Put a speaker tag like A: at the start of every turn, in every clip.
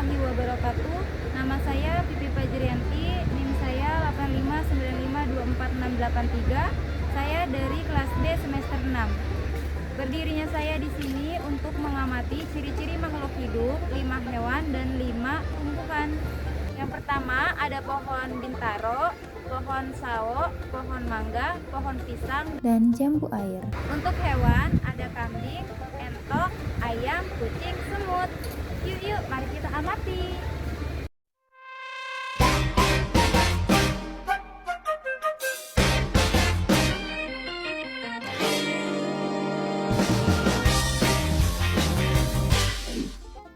A: warahmatullahi wabarakatuh. Nama saya Pipi Fajrianti, NIM saya 859524683. Saya dari kelas D semester 6. Berdirinya saya di sini untuk mengamati ciri-ciri makhluk hidup, 5 hewan dan 5 tumbuhan. Yang pertama ada pohon bintaro, pohon sawo, pohon mangga, pohon pisang,
B: dan jambu air.
A: Untuk hewan ada kambing, entok, ayam, kucing, semut. Yuk, mari kita amati.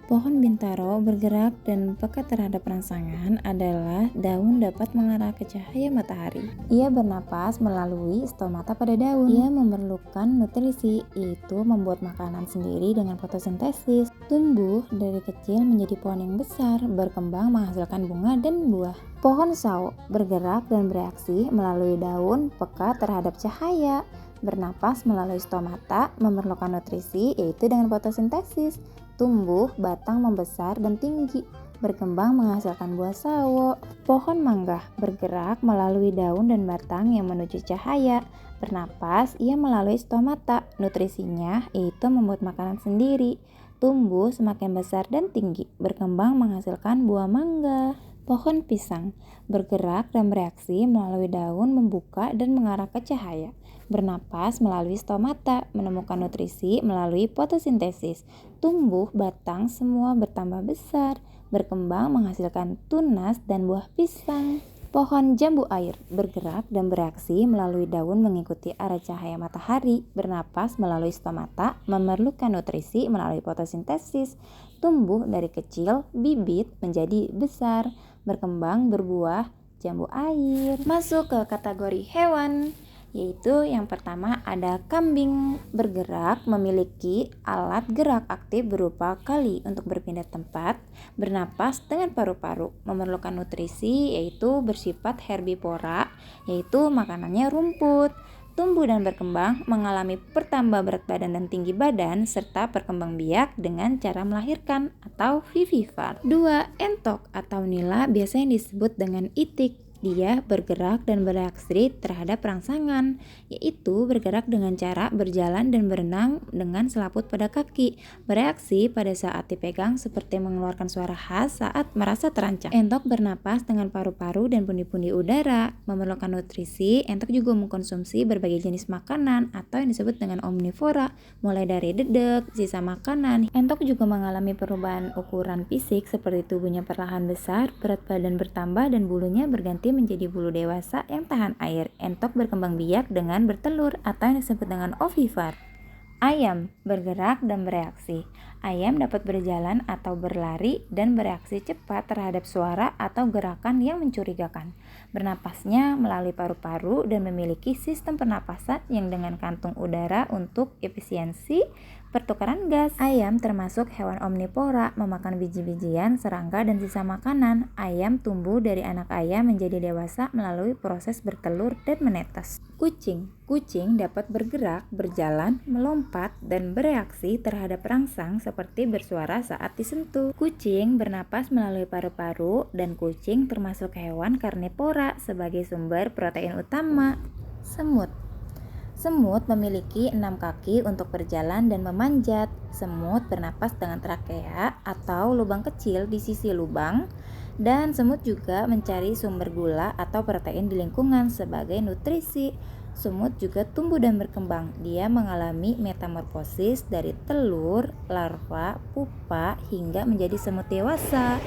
B: Pohon bintaro bergerak dan peka terhadap rangsangan adalah daun dapat mengarah ke cahaya matahari. Ia bernapas melalui stomata pada daun. Ia memerlukan nutrisi, yaitu membuat makanan sendiri dengan fotosintesis. Tumbuh dari kecil menjadi pohon yang besar, berkembang menghasilkan bunga dan buah. Pohon sawo bergerak dan bereaksi melalui daun, peka terhadap cahaya. Bernapas melalui stomata, memerlukan nutrisi, yaitu dengan fotosintesis. Tumbuh, batang membesar dan tinggi, berkembang menghasilkan buah sawo. Pohon mangga bergerak melalui daun dan batang yang menuju cahaya. Bernapas, ia melalui stomata. Nutrisinya yaitu membuat makanan sendiri. Tumbuh semakin besar dan tinggi, berkembang menghasilkan buah mangga. Pohon pisang bergerak dan bereaksi melalui daun, membuka dan mengarah ke cahaya. Bernapas melalui stomata, menemukan nutrisi melalui fotosintesis. Tumbuh, batang semua bertambah besar, berkembang menghasilkan tunas dan buah pisang. Pohon jambu air bergerak dan bereaksi melalui daun mengikuti arah cahaya matahari. Bernapas melalui stomata, memerlukan nutrisi melalui fotosintesis. Tumbuh dari kecil, bibit menjadi besar, berkembang berbuah jambu air. Masuk ke kategori hewan, yaitu yang pertama ada kambing. Bergerak, memiliki alat gerak aktif berupa kali untuk berpindah tempat, bernapas dengan paru-paru, memerlukan nutrisi yaitu bersifat herbivora, yaitu makanannya rumput. Tumbuh dan berkembang, mengalami pertambah berat badan dan tinggi badan, serta berkembang biak dengan cara melahirkan atau vivipar. 2. Entok atau nila, biasanya disebut dengan itik. Dia bergerak dan bereaksi terhadap rangsangan, yaitu bergerak dengan cara berjalan dan berenang dengan selaput pada kaki. Bereaksi pada saat dipegang seperti mengeluarkan suara khas saat merasa terancam. Entok bernapas dengan paru-paru dan pundi-pundi udara. Memerlukan nutrisi, entok juga mengkonsumsi berbagai jenis makanan atau yang disebut dengan omnivora, mulai dari dedek, sisa makanan. Entok juga mengalami perubahan ukuran fisik seperti tubuhnya perlahan besar, berat badan bertambah dan bulunya berganti menjadi bulu dewasa yang tahan air. Entok berkembang biak dengan bertelur atau yang disebut dengan ovipar. Ayam bergerak dan bereaksi. Ayam dapat berjalan atau berlari dan bereaksi cepat terhadap suara atau gerakan yang mencurigakan. Bernapasnya melalui paru-paru dan memiliki sistem pernapasan yang dengan kantung udara untuk efisiensi pertukaran gas. Ayam termasuk hewan omnivora, memakan biji-bijian, serangga, dan sisa makanan. Ayam tumbuh dari anak ayam menjadi dewasa melalui proses bertelur dan menetas. Kucing dapat bergerak, berjalan, melompat, dan bereaksi terhadap rangsang seperti bersuara saat disentuh. Kucing bernapas melalui paru-paru dan kucing termasuk hewan karnivora sebagai sumber protein utama. Semut memiliki 6 kaki untuk berjalan dan memanjat. Semut bernapas dengan trakea atau lubang kecil di sisi lubang, dan semut juga mencari sumber gula atau protein di lingkungan sebagai nutrisi. Semut juga tumbuh dan berkembang. Dia mengalami metamorfosis dari telur, larva, pupa, hingga menjadi semut dewasa.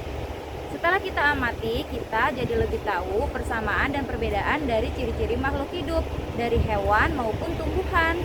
A: Setelah kita amati, kita jadi lebih tahu persamaan dan perbedaan dari ciri-ciri makhluk hidup, dari hewan maupun tumbuhan.